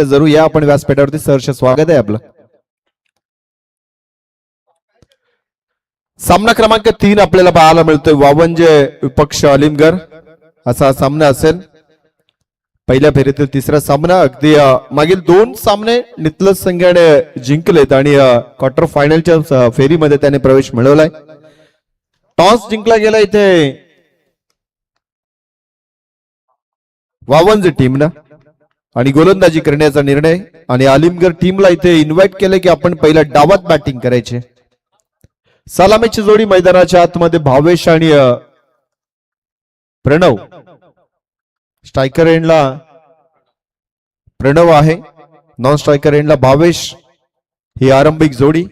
जरूर या आपण व्यासपीठावरती. सहर्ष स्वागत आहे आपलं. सामना क्रमांक 3 आपल्याला पाहायला मिळतोय. वावंजे विपक्ष अलिमगड असा सामना असेल. पहिल्या फेरीतील तिसरा सामना. अगदी मागील 2 सामने नितलस संघाने जिंकलेत आणि क्वार्टर फायनलच्या फेरीमध्ये त्याने प्रवेश मिळवलाय. टॉस जिंकला गेला इथे वावंजे टीमनं आणि गोलंदाजी करण्याचा निर्णय. आणि अलिमगड टीमला इथे इन्व्हाइट केले की आपण पहिल्या डावात बॅटिंग करायचे. सलामीची जोडी मैदानाच्या आतमध्ये भावेश आणि प्रणव. स्ट्रायकर एंडला प्रणव आहे, नॉन स्ट्रायकर एंडला भावेश. ही आरंभिक जोडी.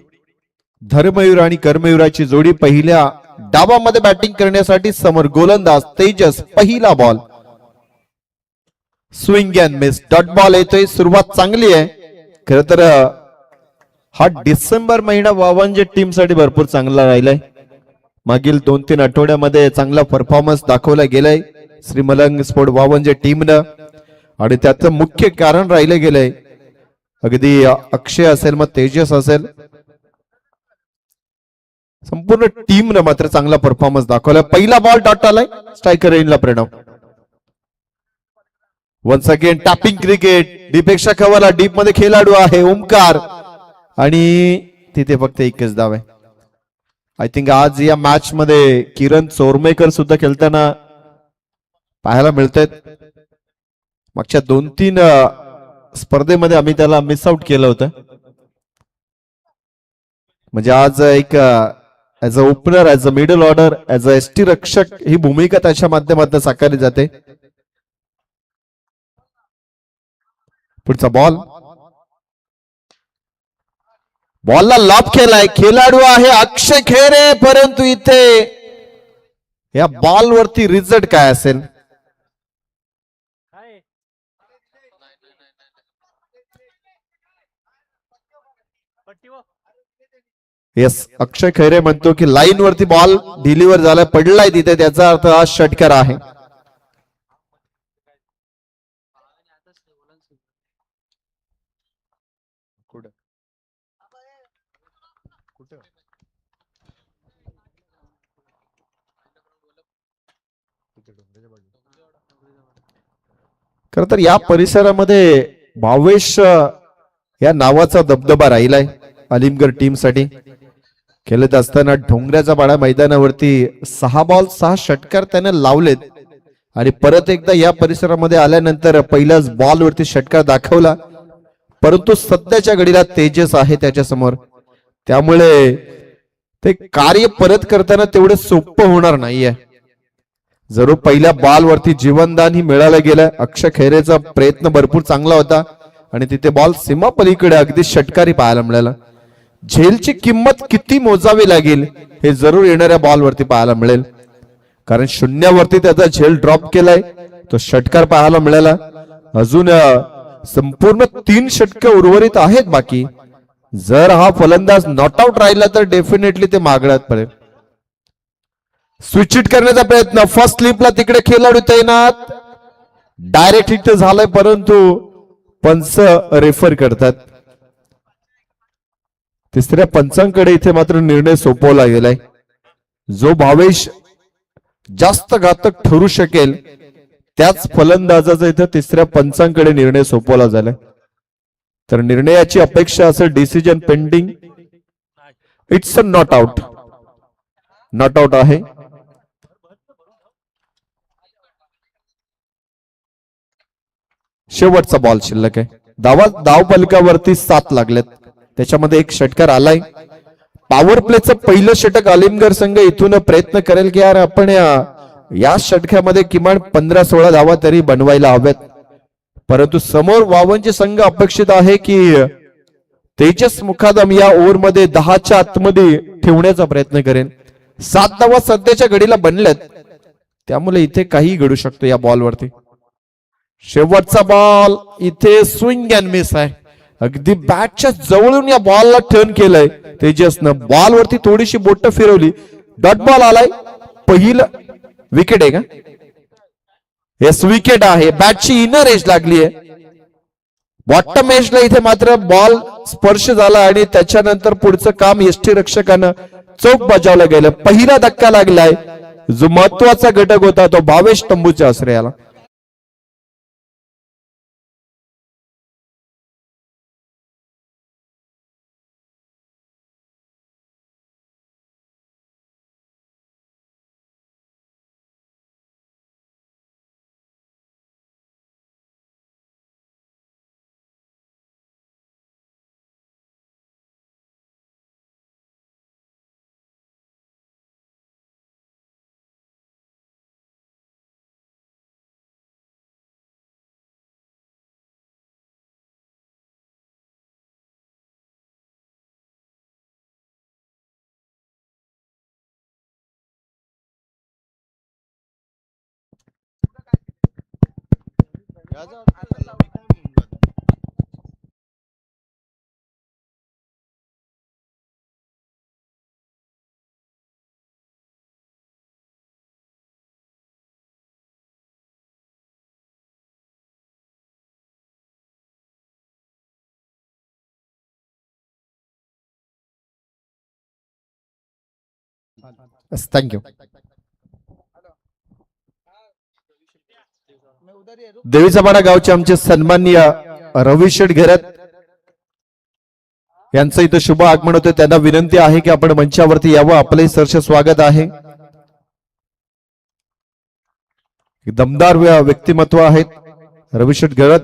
धर्मयूर आणि कर्मयुराची जोडी पहिल्या डावामध्ये बॅटिंग करण्यासाठी समोर गोलंदाज तेजस. पहिला ball swing and miss. Dot ball येतोय. सुरुवात चांगली आहे. खरं तर हा डिसेंबर महिना वावंजे टीम साठी भरपूर चांगला राहिलाय. मागील 2-3 आठवड्यामध्ये चांगला परफॉर्मन्स दाखवला गेलाय श्री मलंग स्पोर्ट वावंजे टीमनं. आणि त्याचं मुख्य कारण राहिले गेलंय अगदी अक्षय असेल मग तेजस असेल, संपूर्ण टीमनं मात्र चांगला परफॉर्मन्स दाखवलाय. पहिला बॉल डॉट आलाय. स्ट्रायकर एंडला Pranav. Once again tapping cricket. डीपेक्षा खवाला डीप मध्ये खेळाडू आहे ओमकार आणि तिथे फक्त एकच धाव आहे. आय थिंक आज या मॅच मध्ये किरण चोरमेकर सुद्धा खेळताना पाहायला मिळतात. मागच्या 2-3 स्पर्धेमध्ये आम्ही त्याला मिस आउट केलं होतं. म्हणजे आज एक as a opener, as a middle order, as a ST रक्षक ही भूमिका त्याच्या माध्यमातून साकारली जाते. पुढचा बॉल. बॉलला लॉब केलाय. खेळाडू आहे अक्षय खेरे, परंतु इथे या बॉल वरती रिझल्ट काय असेल. येस, अक्षय खैरे म्हणतो की लाईन वरती बॉल डिलिव्हर झालाय, पडलाय तिथे, त्याचा अर्थ हा षटकार आहे. खर तर या परिसरामध्ये भावेश या नावाचा दबदबा राहिलाय अलिमगड टीम साठी. खेळत असताना ढोंगऱ्याचा पाडा मैदानावरती 6 बॉल 6 षटकार त्याने लावलेत आणि परत एकदा या परिसरामध्ये आल्यानंतर पहिल्याच बॉल वरती षटकार दाखवला. परंतु सध्याच्या घडीला तेजस आहे त्याच्या समोर, त्यामुळे ते कार्य परत करताना तेवढं सोपं होणार नाहीये. जरूर पहिल्या बॉल वरती जीवनदान ही मिळालं गेलं. अक्षय खैरेचा प्रयत्न भरपूर चांगला होता आणि तिथे बॉल सीमा पलीकडे अगदी षटकारी पाहायला मिळाला. झेलची किंमत किती मोजावी लागेल हे जरूर येणाऱ्या बॉल वरती पाहायला मिळेल, कारण शून्यावरती त्याचा झेल ड्रॉप केलाय, तो षटकार पाहायला मिळाला. अजून संपूर्ण 3 षटके उर्वरित आहेत बाकी. जर हा फलंदाज नॉट आउट राहिला तर डेफिनेटली ते मागण्यात पडेल. स्विच इट करण्याचा प्रयत्न. फर्स्ट स्लिपला तिकडे खेळाडू तैनात. डायरेक्ट हिट झालाय, परंतु पंच रेफर करतात. तिसऱ्या पंचांकडे इथे मात्र निर्णय सोपवला गेलाय. जो भावेश जास्त घातक ठरू शकेल त्याच फलंदाजाचा इथे तिसऱ्या पंचांकडे निर्णय सोपवला झालाय. तर निर्णयाची अपेक्षा असेल decision pending. It's a not out. Not out आहे. शेवटचा बॉल शिल्लक आहे. धाव फलकावरती 7 लागलेत, त्याच्यामध्ये 1 षटकार आलाय. पॉवर प्लेचं पहिलं षटक अलिमगड संघ इथून प्रयत्न करेल की यार आपण या षटकामध्ये किमान 15-16 धावा तरी बनवायला हव्यात. परंतु समोर वावंजे संघ अपेक्षित आहे की तेजस मुखादम या ओव्हरमध्ये 10च्या आतमध्ये ठेवण्याचा प्रयत्न करेल. 7 धावा सध्याच्या घडीला बनल्यात, त्यामुळे इथे काही घडू शकतो या बॉलवरती. शेवटचा बॉल इथे स्विंग अँड मिस आहे. अगदी बॅटच्या जवळून या बॉलला टर्न केलंय तेजसनं. बॉल वरती थोडीशी बोट फिरवली. डॉट बॉल आलाय. पहिलं विकेट आहे का? येस, विकेट आहे. बॅटची इनर एज लागली आहे. बॉटम एजला इथे मात्र बॉल स्पर्श झाला आणि त्याच्यानंतर पुढचं काम यष्टी रक्षकानं चौक बजावलं गेलं. पहिला धक्का लागलाय, जो महत्वाचा घटक होता तो भावेश तंबूच्या आश्रयाला. थँक्यू. देवीचापाडा गावचे आमचे सन्माननीय रवी शेठ घेरत यांचं इथं शुभ आगमन होतं. त्यांना विनंती आहे की आपण मंचावरती यावं. आपले सहर्ष स्वागत आहे. दमदार व्यक्तिमत्व आहेत रवी शेठ घेरत,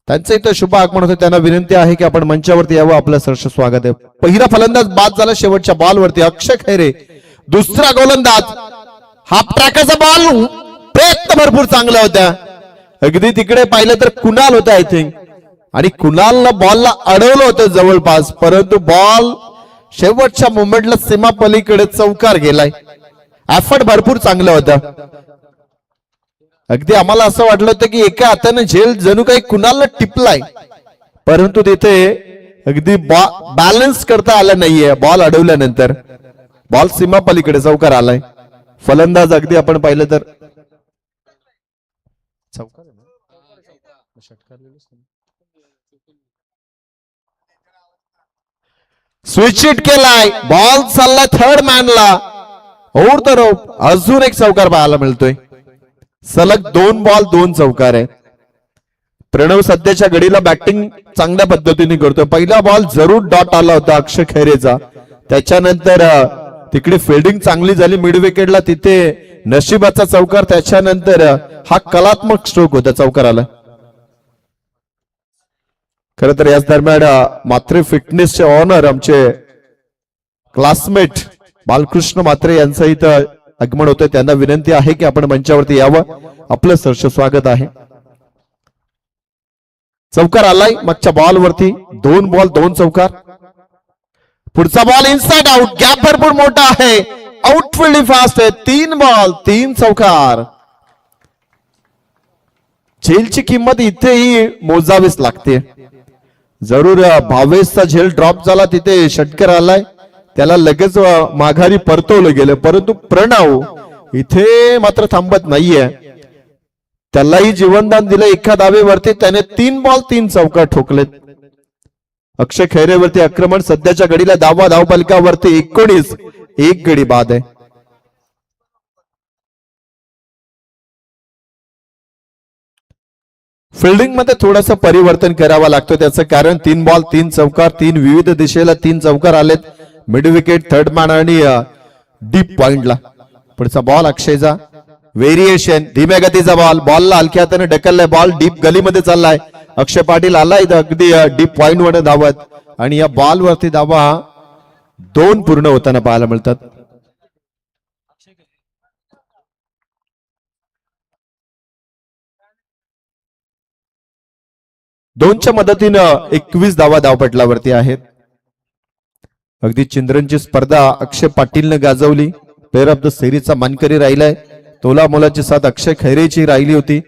त्यांचं इथं शुभ आगमन होतं. त्यांना विनंती आहे की आपण मंचावरती यावं. आपलं सहर्ष स्वागत आहे. पहिला फलंदाज बाद झाला शेवटच्या बॉलवरती अक्षय खैरे. दुसरा गोलंदाज हाफ ट्रॅकाचा बॉल, प्रयत्न भरपूर चांगला होता. अगदी तिकडे पाहिलं तर कुणाल होता आय थिंक, आणि कुणालनं बॉलला अडवलं होतं जवळपास, परंतु बॉल शेवटच्या मोमेंटला सीमा पलीकडे चौकार गेलाय. एफर्ट भरपूर चांगला होता. अगदी आम्हाला असं वाटलं होतं की एका हाताने झेल जणू काही कुणालला टिपलाय, परंतु तिथे अगदी बॅलन्स करता आला नाहीये. बॉल अडवल्यानंतर बॉल सीमा पलीकडे चौकार आलाय. फलंदाज अगदी आपण पाहिलं तर स्विच हिट केलाय. बॉल चाललाय थर्ड मॅनला. ओव्हर द रोप अजून एक चौकार पाहायला मिळतोय. सलग 2 बॉल 2 चौकार आहे. प्रणव सध्याच्या घडीला बॅटिंग चांगल्या पद्धतीने करतोय. पहिला बॉल जरूर डॉट आला होता अक्षय खैरेचा, त्याच्यानंतर तिकडे फिल्डिंग चांगली झाली मिड विकेटला, तिथे नशिबाचा चौकार, त्याच्यानंतर हा कलात्मक स्ट्रोक होता चौकाराला. खर तर याच दरम्यान मात्रे फिटनेसचे ऑनर आमचे क्लासमेट बालकृष्ण मात्रे यांचं इथं आगमन होतं. त्यांना विनंती आहे की आपण मंचावरती यावं. आपलं सहर्ष स्वागत आहे. चौकार आलाय मागच्या बॉल वरती. 2 बॉल 2 चौकार. पुढचा बॉल इनसाइड आउट. गॅप भरपूर मोठा आहे. आउटफिल्ड फास्ट आहे. 3 बॉल 3 चौकार. झेलची किंमत इथेही मोजावीच लागते. जरूर भावेशचा झेल ड्रॉप झाला, तिथे षटकर आलाय, त्याला लगेच माघारी परतवलं गेलं, परंतु प्रणव इथे मात्र थांबत नाहीये. त्यालाही जीवनदान दिलं एका धावेवरती. त्याने 3 बॉल 3 चौकार ठोकलेत. अक्षय खैरेवरती आक्रमण. सध्याच्या घडीला धावफलकावरती 19, 1 गडी बाद आहे. फिल्डिंग मध्ये थोडंसं परिवर्तन करावं लागतं. त्याचं कारण 3 बॉल 3 चौकार, 3 विविध दिशेला 3 चौकार आलेत. मिड विकेट, थर्ड मॅन आणि डीप पॉइंटला. पुढचा बॉल अक्षयचा. व्हेरिएशन, धीम्या गतीचा बॉल. बॉलला हलक्या हाताने ढकललाय. बॉल डीप गलीमध्ये चाललाय. अक्षय पाटील आलाय अगदी डीप पॉइंट वर धावत, आणि या बॉल वरती धावा 2 पूर्ण होताना पाहायला मिळतात. दोनच्या मदतीनं 21 धावा धावपटलावरती आहेत. अगदी चिंद्रनची स्पर्धा अक्षय पाटीलने गाजवली. प्लेअर ऑफ द सिरीजचा मानकरी राहिलाय. तोला मोलाची साथ अक्षय खैरेची राहिली होती.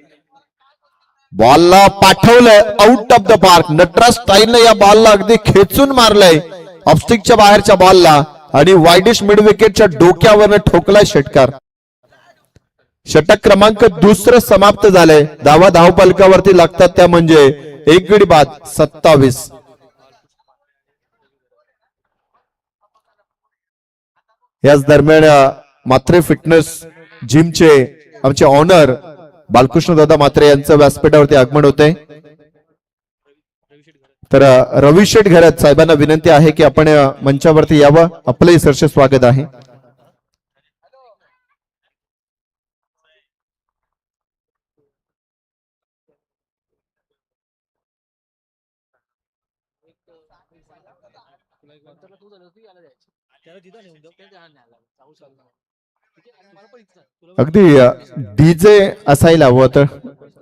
बॉलला पाठवलंय out of the park. Nataraj स्टाईलने या बॉलला अगदी खेचून मारलंय ऑफस्टिकच्या बाहेरच्या बॉलला, आणि वाईडिश मिड विकेटच्या डोक्यावरनं ठोकलाय षटकार. षटक क्रमांक दुसरं समाप्त झालंय. धावा धावफलकावरती लागतात त्या म्हणजे एक गडी बाद 27. याच दरम्यान मात्रे फिटनेस जिमचे आमचे ऑनर बालकृष्ण दादा मात्रे यांचं व्यासपीठावरती आगमन होते. तर रवी शेठ घरात साहेबांना विनंती आहे की आपण मंचावरती यावं. आपलंही सहर्ष स्वागत आहे. अगदी डीजे असायला हवं, तर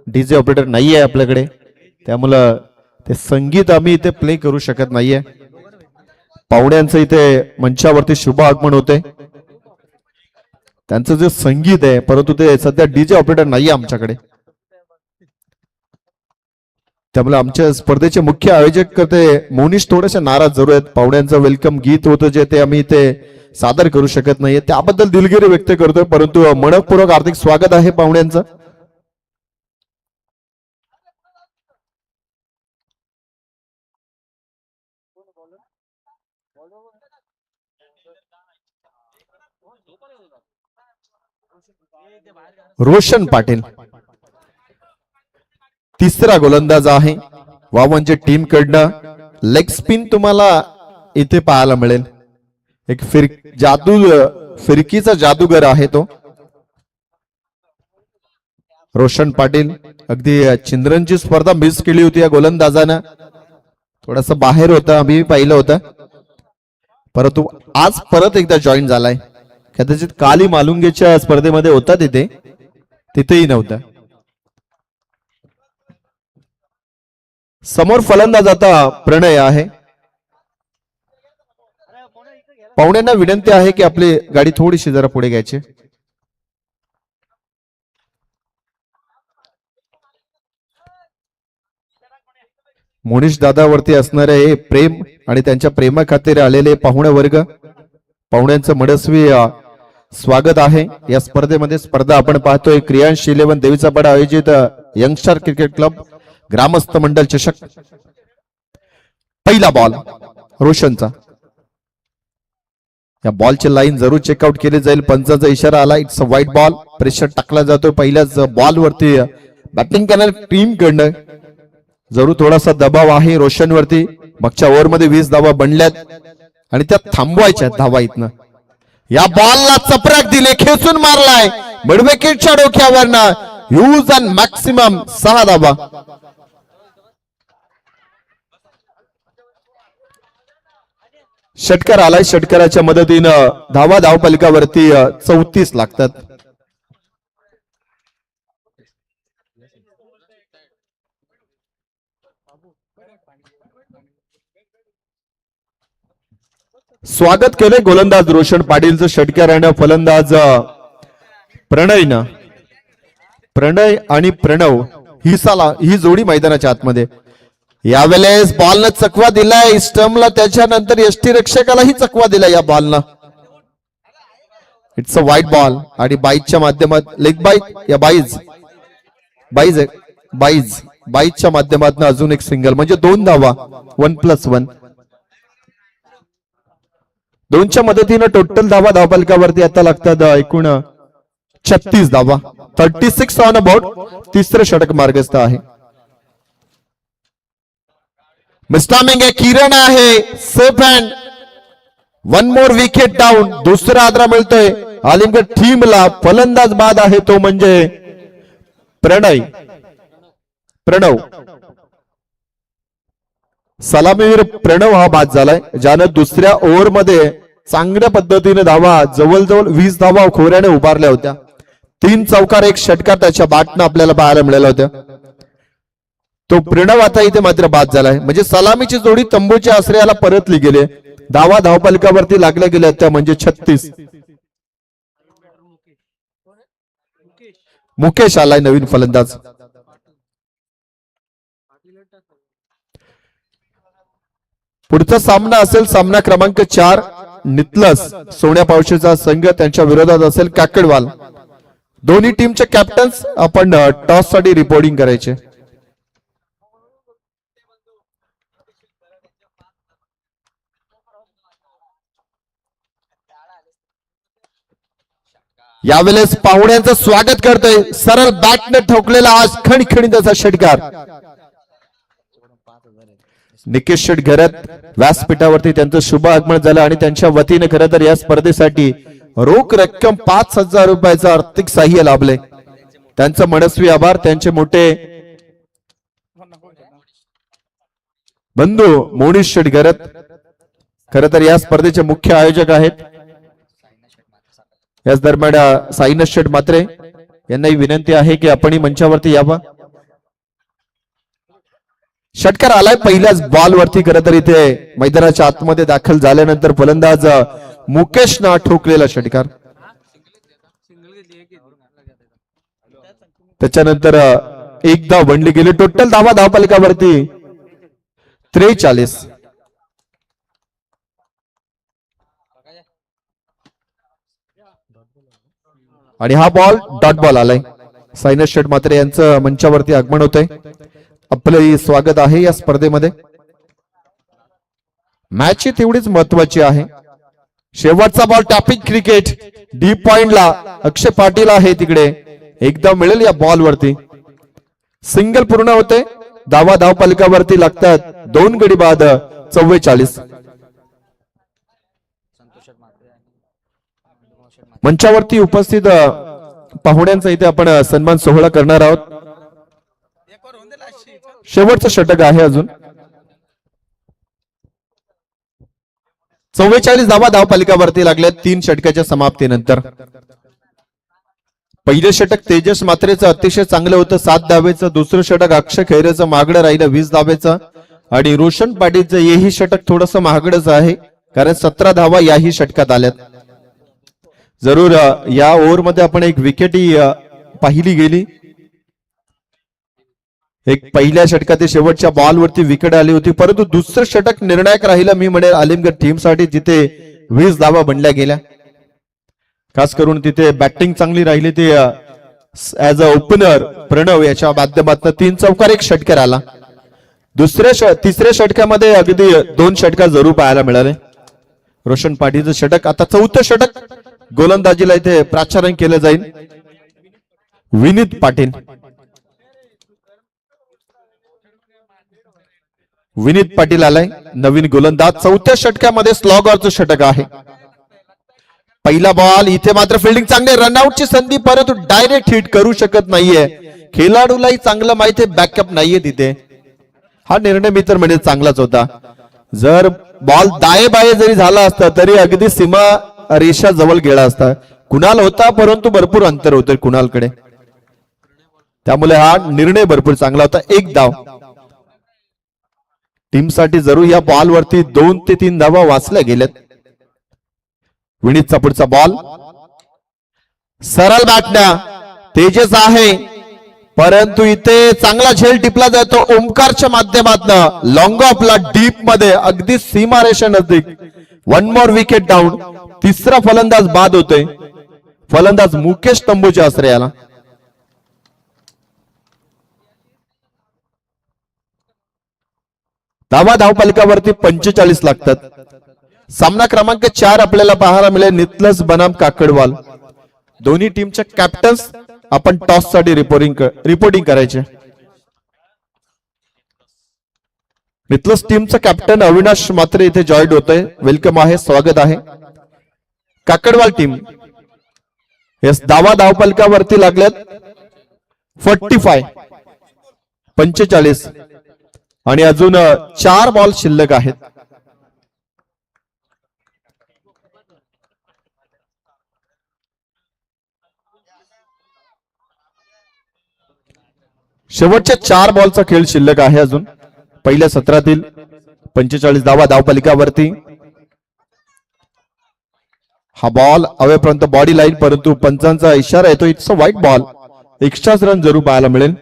डीजे ऑपरेटर नाहीये आपल्याकडे, त्यामुळं ते संगीत आम्ही इथे प्ले करू शकत नाहीये. पाहुण्यांचं इथे मंचावरती शुभ आगमन होते. त्यांचं जे संगीत आहे, परंतु ते सध्या डीजे ऑपरेटर नाहीये आमच्याकडे. त्यामुळे आमच्या स्पर्धेचे मुख्य आयोजक करते मोनिश थोडेसे नाराज जरूर आहेत. पाहुण्यांचं वेलकम गीत होतं जे ते आम्ही इथे सादर करू शकत नाहीये, त्याबद्दल दिलगिरी व्यक्त करतोय. परंतु मनपूर्वक हार्दिक स्वागत आहे पाहुण्यांचं. रोशन पाटील तिसरा गोलंदाज आहे. वावनची टीम कडनं लेग स्पिन तुम्हाला इथे पाहायला मिळेल. एक फिरकीचा जादूगर आहे तो रोशन पाटील. अगदी चिंद्रनची स्पर्धा मिस केली होती या गोलंदाजानं, थोडस बाहेर होतं, आम्ही पाहिलं होतं, परंतु आज परत एकदा जॉईन झालाय. कदाचित काली मालुंगेच्या स्पर्धेमध्ये होता तिथेही नव्हता. समोर फलंदाज आता प्रणय आहे. पाहुण्यांना विनंती आहे की आपली गाडी थोडीशी जरा पुढे घ्यायची. मोनिश दादावरती असणारे हे प्रेम आणि त्यांच्या प्रेमा खातीर आलेले पाहुणे वर्ग, पाहुण्यांचं मनस्वी स्वागत आहे. या स्पर्धेमध्ये स्पर्धा आपण पाहतोय क्रियांश 11 देवीचा पाडा आयोजित यंगस्टर क्रिकेट क्लब ग्रामस्थ मंडल चषक. पहिला बॉल रोशनचा. या बॉलची लाईन जरूर चेकआउट केली जाईल. पंचाचा इशारा आला. It's a wide ball. Pressure टाकला जातोय पहिल्याच बॉल वरती बॅटिंग करणाऱ्या टीम कडनं. जरूर थोडासा दबाव आहे रोशनवरती. मागच्या ओव्हरमध्ये 20 धावा बनल्यात आणि त्या थांबवायच्या धावा इथनं. या बॉलला चपराक दिले, खेचून मारलाय मिडविकेटच्या डोक्यावरनं. यूज अँड मॅक्सिमम 6 धावा. षटकार आलाय. षटकाराच्या मदतीनं धावा धावफलकावरती 34 लागतात. स्वागत केले गोलंदाज रोशन पाटीलचं षटकारानं. फलंदाज प्रणय आणि प्रणव ही जोडी मैदानाच्या आतमध्ये. यावेळेस बॉलनं चकवा दिलाय स्टंपला, त्याच्यानंतर यष्टी रक्षकालाही चकवा दिला या बॉलनं. इट्स अ व्हाईट बॉल आणि बाईजच्या माध्यमात लेग बाईज या बाईजच्या माध्यमातून अजून एक सिंगल म्हणजे 2 धावा. 1+1 2च्या मदतीनं टोटल धावा धावफलकावरती आता लागतात एकूण 36 धावा. 36 ऑन अबाउट. तिसरं षटक मार्गस्थ आहे. मिस्टामिंग आहे, किरण आहे, safe hand. 1 more wicket down. दुसरा आदरा मिळतोय आलिमगड टीमला. फलंदाज बाद आहे तो म्हणजे प्रणव. सलामीवीर प्रणव हा बाद झालाय, ज्यानं दुसऱ्या ओव्हर मध्ये चांगल्या पद्धतीने धावा जवळजवळ 20 धावा खोऱ्याने उभारल्या होत्या. 3 चौकार 1 षटकार त्याच्या बॅटनं आपल्याला पाहायला मिळाल्या होत्या. तो प्रणव आता इथे मात्र बाद झालाय. म्हणजे सलामीची जोडी तंबूच्या आश्रयाला परतली गेली. धावा धावफलकावरती लागल्या गेल्या त्या म्हणजे 36. मुकेश आलाय नवीन फलंदाज. पुढचा सामना असेल सामना क्रमांक 4. नितलस सोन्या पावशीचा संघ त्यांच्या विरोधात असेल काकडवाल. दोन्ही टीमचे कॅप्टन्स आपण टॉस साठी रिपोर्टिंग करायचे. यावेळेस पाहुण्यांचं स्वागत करतोय सरळ बॅटने ठोकलेला आज खणखणीत असा षटकार. निकेश शेट घरात व्यासपीठावरती त्यांचं शुभ आगमन झालं आणि त्यांच्या वतीने खरं तर या स्पर्धेसाठी रोख रक्कम 5,000 रुपयाचं आर्थिक सहाय्य लाभले. त्यांचं मनस्वी आभार. त्यांचे मोठे बंधू मोनिश शेट घरात खरं तर या स्पर्धेचे मुख्य आयोजक आहेत. याच दरम्यान साईनाथ शेट मात्रे यांनाही विनंती आहे की आपण मंचावरती यावं. षटकार आलाय पहिल्याच बॉल वरती. खरं तर इथे मैदानाच्या आतमध्ये दाखल झाल्यानंतर फलंदाज मुकेश ना ठोकलेला षटकार. त्याच्यानंतर एक धाव बनली गेली. टोटल धावा धावफलकावरती 43. आणि हा बॉल डॉट बॉल आलाय. साईनाथ शेट मात्रे यांचं मंचावरती आगमन होतंय. आपलं स्वागत आहे या स्पर्धेमध्ये. मॅच तेवढीच महत्वाची आहे. शेवटचा बॉल टॅपिंग क्रिकेट डीप पॉइंटला अक्षय पाटील आहे तिकडे. एकदा मिळेल या बॉल वरती. सिंगल पूर्ण होते. धावा धावफलकावरती लागतात 2 गडी बाद 44. मंचावरती उपस्थित पाहुण्यांचा इथे आपण सन्मान सोहळा करणार आहोत. शेवटचं षटक आहे अजून. 44 धावा धावफलकावरती लागल्या 3 षटकाच्या समाप्तीनंतर. पहिले षटक तेजस मात्रेचं अतिशय चांगलं होतं 7 धावेचं. दुसरं षटक अक्षय खैरेचं महागडं राहिलं 20 धावेचं. आणि रोशन पाटीलचं हेही षटक थोडंसं महागडच आहे कारण 17 धावा याही षटकात आल्यात. जरूर या ओव्हरमध्ये आपण एक विकेटही पाहिली गेली. एक पहिल्या षटकात शेवटच्या बॉलवरती विकेट आली होती. परंतु दुसरं षटक निर्णायक राहिलं मी म्हणेल आलिमगड टीमसाठी, जिथे 20 धावा बनल्या गेल्या. खास करून तिथे बॅटिंग चांगली राहिली. ते ऍज अ ओपनर प्रणव याच्या माध्यमातून 3 चौकार 1 षटकार आला. तिसऱ्या षटकामध्ये अगदी 2 षटकार जरूर पाहायला मिळाले. रोशन पाटीलचं षटक. आता 4थं षटक गोलंदाजीला इथे प्राचार्य केलं जाईल. विनीत पाटील. विनीत पाटील आलाय नवीन गोलंदाज. 4थ्या षटकामध्ये स्लॉगरचं षटक आहे. पहिला बॉल इथे मात्र फिल्डिंग चांगली. रनआउटची संधी परंतु डायरेक्ट हिट करू शकत नाहीये. खेळाडूलाही चांगलं माहिती आहे बॅकअप नाहीये तिथे. हा निर्णय मी तर म्हणजे चांगलाच होता. जर बॉल दाये बाये जरी झाला असता तरी अगदी सीमा रेषा जवळ गेला असता. कुणाल होता परंतु भरपूर अंतर होतं कुणालकडे. त्यामुळे हा निर्णय भरपूर चांगला होता. 1 धाव टीमसाठी जरूर या बॉल वरती 2 ते 3 धावा वाचल्या गेल्यात. विनीतचा पुढचा बॉल सरळ बॅटना तेजस आहे परंतु इथे चांगला झेल टिपला जातो ओमकारच्या माध्यमातून. लॉंग ऑफला डीप मध्ये अगदी सीमारेषा नजदीक. 1 मोर विकेट डाऊन. तिसरा फलंदाज बाद होतोय. फलंदाज मुकेश तंबूच्या आश्रयाला. धावा धावफलकावरती 45 लागतात. सामना क्रमांक 4 आपल्याला पाहायला मिळेल नितलस बनाम काकडवाल. दोन्ही टीमच्या कॅप्टन्स आपण टॉस साठी रिपोर्टिंग करायचे. नितलस टीमचा कॅप्टन अविनाश मात्रे इथे जॉईन होतोय. वेलकम आहे, स्वागत आहे. काकडवाल टीम यस धावा धावफलकावरती लागल्यात 45 आणि अजून 4 बॉल शिल्लक आहेत. शेवटच्या 4 बॉलचा खेळ शिल्लक आहे अजून. पहिल्या सत्रातील 45 धावा धावफलकावरती. हा बॉल अवेपर्यंत बॉडी लाईन परंतु पंचांचा इशारा येतो इट्स अ व्हाईट बॉल. एक्स्ट्राच रन जरूर पाहायला मिळेल.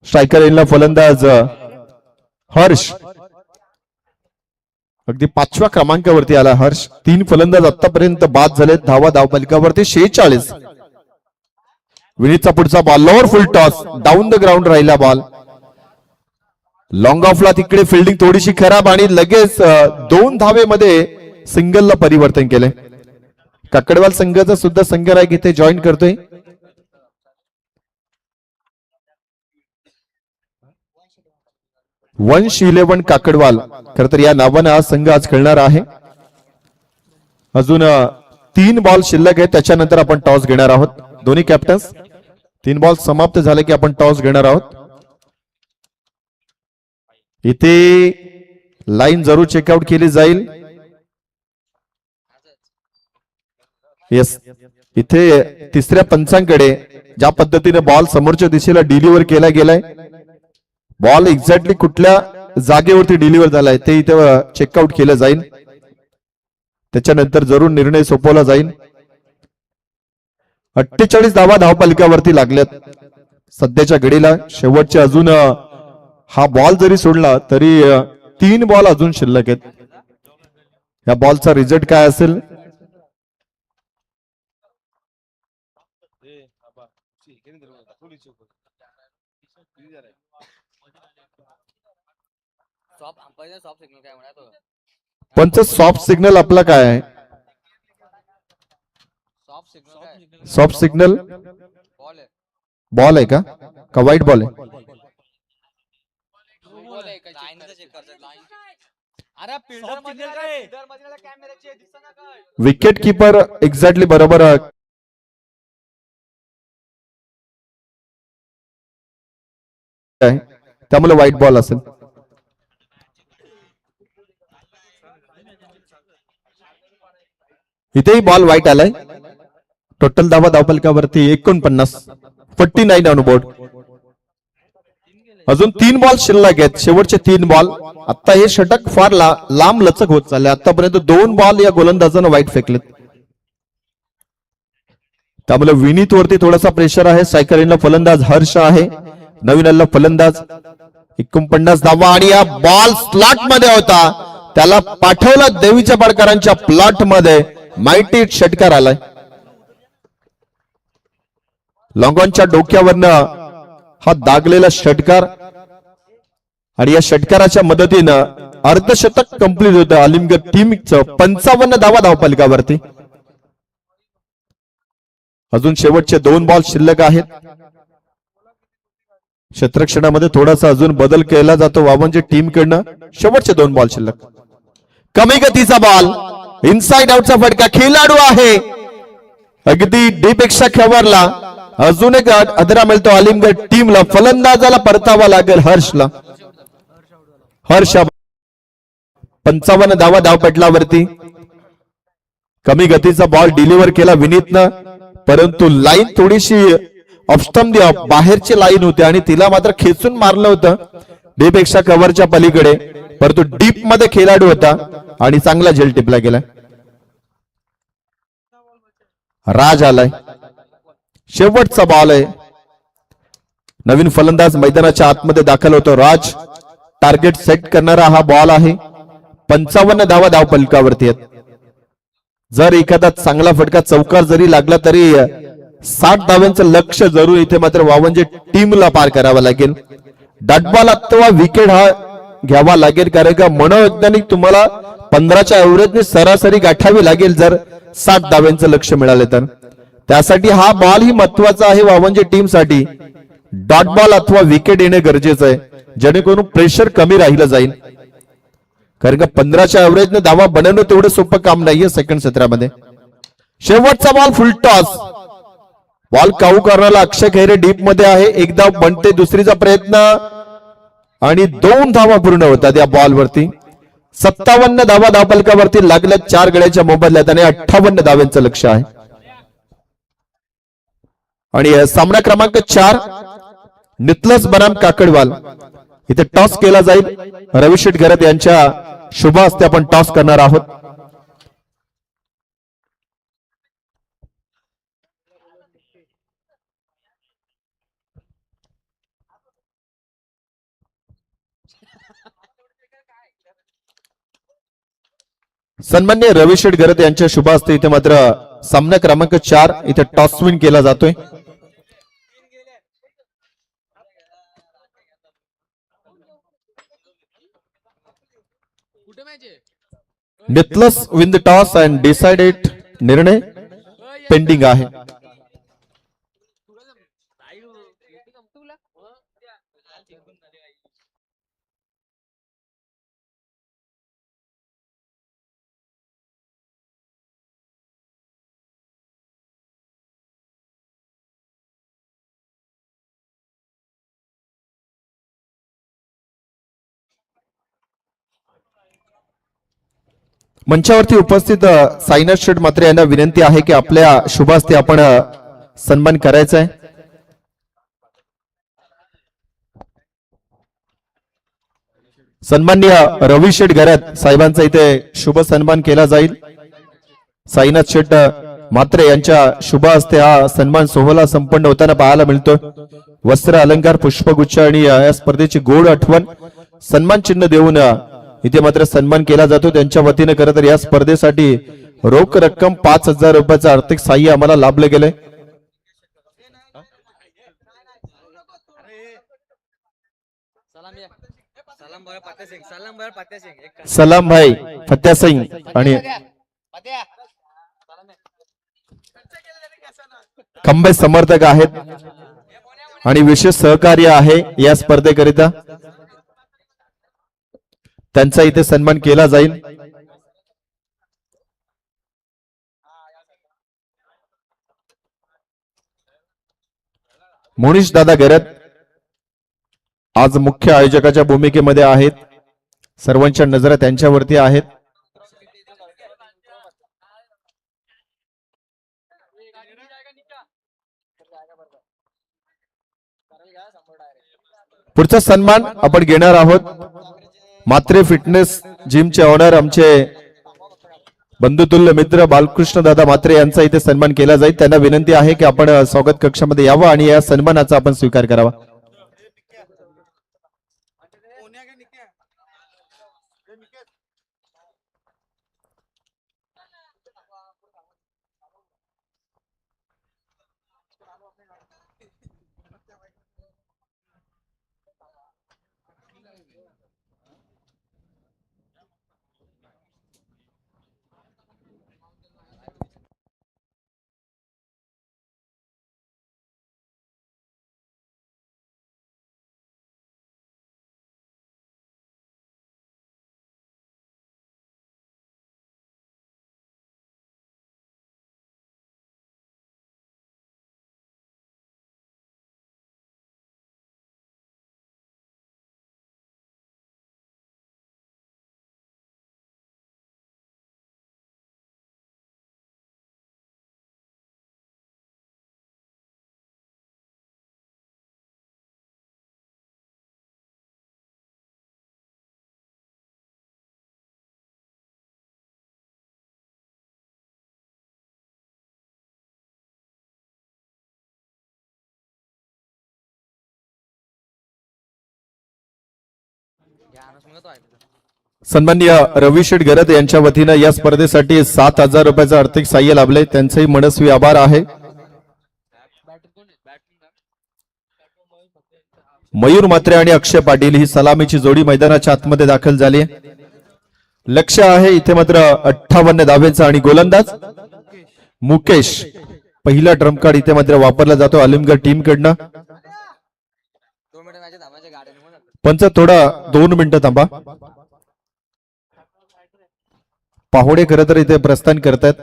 स्ट्रायकर एंडला फलंदाज हर्ष अगदी 5व्या क्रमांकावरती आला. हर्ष 3 फलंदाज आतापर्यंत बाद झालेत. धावा धावफलकावरती 46. विनीतचा पुढचा ball lower full toss down the ground राहिला बॉल. लॉंग ऑफला तिकडे फिल्डिंग थोडीशी खराब आणि लगेच 2 धावेमध्ये सिंगलला परिवर्तन केले. काकडवाल संघाचा सुद्धा संघनायक इथे जॉईन करतोय. वंश 11 काकडवाल खर तर या नावानं हा संघ आज खेळणार आहे. अजून 3 बॉल शिल्लक आहे, त्याच्यानंतर आपण टॉस घेणार आहोत. दोन्ही कॅप्टन्स 3 बॉल समाप्त झाले की आपण टॉस घेणार आहोत. इथे लाईन जरूर चेकआउट केली जाईल. येस, इथे तिसऱ्या पंचांकडे ज्या पद्धतीने बॉल समोरच्या दिशेला डिलिव्हर केला गेलाय, बॉल एक्झॅक्टली कुठल्या जागेवरती डिलिव्हर झालाय ते इथे चेकआउट केलं जाईल. त्याच्यानंतर जरूर निर्णय सोपवला जाईल. 48 धावा धावफलकावरती लागल्यात सध्याच्या घडीला. शेवटचे अजून हा बॉल जरी सोडला तरी 3 बॉल अजून शिल्लक आहेत. या बॉलचा रिझल्ट काय असेल? पंच सॉफ्ट सिग्नल आपला काय आहे? सॉफ्ट सिग्नल बॉल आहे का वाईट बॉल आहे? विकेट कीपर एक्झॅक्टली बरोबर त्यामुळे व्हाईट बॉल असेल. इथेही बॉल व्हाईट आलाय. टोटल धावा धावफलकावरती 49 ऑन बोर्ड. अजून 3 बॉल शिल्लक आहेत, शेवटचे 3 बॉल. आता हे षटक फार लांब लचक होत चालले. आतापर्यंत 2 बॉल या गोलंदाजानं वाईट फेकलेत, त्यामुळे विनीत वरती थोडासा प्रेशर आहे. सायकलीला फलंदाज हर्ष आहे, नवीन फलंदाज. 49 धावा आणि या बॉल स्लॉट मध्ये होता, त्याला पाठवला देवीच्या पाडकरांच्या प्लॉट मध्ये. माइटी षटकार आलाय. लॉंगॉनच्या डोक्यावरनं हा दागलेला षटकार आणि या षटकाराच्या मदतीनं अर्धशतक कंप्लीट होतं आलिमगड टीमचं. 55 धावा धावफलकावरती. अजून शेवटचे 2 बॉल शिल्लक आहेत. क्षेत्ररक्षणामध्ये थोडासा अजून बदल केला जातो वावंजी टीम कडनं. शेवटचे 2 बॉल शिल्लक. कमी गतीचा बॉल, इनसाइड आउटचा फटका. खेळाडू आहे अगदी डी पेक्षा खेळवरला. अजून एक अधरा मिळतो आलिमगड टीमला. फलंदाजाला परतावा लागेल हर्षला. हर्ष 55 धावा धावपटलावरती. कमी गतीचा बॉल डिलिव्हर केला विनीतनं, परंतु लाईन थोडीशी ऑफस्टंप बाहेरची लाईन होती आणि तिला मात्र खेचून मारलं होतं डी पेक्षा कव्हरच्या पलीकडे. परंतु डीप मध्ये खेळाडू होता आणि चांगला झेल टिपला गेला. राज आलाय. शेवटचा बॉल आहे. नवीन फलंदाज मैदानाच्या आतमध्ये दाखल होतो. राज टार्गेट सेट करणारा हा बॉल आहे. 55 धावा धावफलकावरती आहेत. जर एखादा चांगला फटका चौकार जरी लागला तरी 60 धाव्यांचं लक्ष जरूर इथे मात्र वावंजे टीमला पार करावं लागेल. डॉटबॉल अथवा विकेट हा घ्यावा लागेल, कारण का मनोवैज्ञानिक तुम्हाला 15च्या एव्हरेजने सरासरी गाठावी लागेल जर 60 धाव्यांचं लक्ष मिळाले तर. त्यासाठी हा बॉल ही महत्वाचा आहे वावंजे टीमसाठी. डॉट बॉल अथवा विकेट येणे गरजेचं आहे, जेणेकरून प्रेशर कमी राहिलं जाईल. कारण का 15च्या एव्हरेजने धावा बनवणं तेवढं सोपं काम नाहीये सेकंड सत्रामध्ये. शेवटचा बॉल फुल टॉस. बॉल काऊ करण्याला अक्षय खैरे डीप मध्ये आहे. एक धाव बनते, दुसरीचा प्रयत्न आणि 2 धावा पूर्ण होतात या बॉलवरती. 57 धावा धावफलकावरती लागल्या 4 गड्याच्या मोबदल्यात आणि 58 धाव्यांचं लक्ष आहे. आणि सामना क्रमांक 4 नितलस बनाम काकडवाल. इथे टॉस केला जाईल. रविशेठ घरत यांच्या शुभ हस्ते आपण टॉस करणार आहोत. सन्मान्य रविशेठ घरत यांच्या शुभ हस्ते इथे मात्र सामना क्रमांक 4 इथे टॉस विन केला जातोय. नितलस win the toss and decided निर्णय पेंडिंग आहे. मंचावरती उपस्थित साईनाथ शेठ मात्रे यांना विनंती आहे की आपल्या शुभास्ते आपण सन्मान करायचा आहे. सन्माननीय रवी शेठ घरात साहेबांचा इथे शुभ सन्मान केला जाईल. साईनाथ शेठ मात्रे यांच्या शुभ हस्ते हा सन्मान सोहळा संपन्न होताना पाहायला मिळतो. वस्त्र अलंकार पुष्पगुच्छ आणि या स्पर्धेची गोड आठवण सन्मान चिन्ह देऊन इथे मात्र सन्मान केला जातो. त्यांच्या वतीने खरं तर या स्पर्धेसाठी रोख रक्कम 5,000 रुपयाचं आर्थिक साह्य आम्हाला लाभलं गेलंय. सलाम भाई फत्या सिंग आणि खंबे समर्थक आहेत आणि विशेष सहकार्य आहे या स्पर्धेकरिता. त्यांचा इथे सन्मान केला जाईल. मोनिश दादा गरत आज मुख्य आयोजकाच्या भूमिकेमध्ये आहेत. सर्वांच्या नजरा त्यांच्यावरती आहेत. पुढचा सन्मान आपण घेणार आहोत. मात्रे फिटनेस जिमचे ओनर आमचे बंधुतुल्य मित्र बालकृष्ण दादा मात्रे यांचा इथे सन्मान केला जाईल. त्यांना विनंती आहे की आपण स्वागत कक्षामध्ये यावं आणि या सन्मानाचा आपण स्वीकार करावा. सन्माननीय रवी शेठ गरत यांच्या वतीनं या स्पर्धेसाठी 7,000 रुपयाचं आर्थिक साह्य लाभले. त्यांचेही मनस्वी आभार आहे. मयूर मात्रे आणि अक्षय पाटील ही सलामीची जोडी मैदानाच्या आतमध्ये दाखल झाली. लक्ष आहे इथे मात्र 58 धावेचा आणि गोलंदाज मुकेश पहिला ट्रम्प कार्ड इथे मात्र वापरला जातो अलिमगड टीम कडनं. पंच थोडा 2 मिनिटं थांबा. पाहुणे खरं तर इथे प्रस्थान करतात.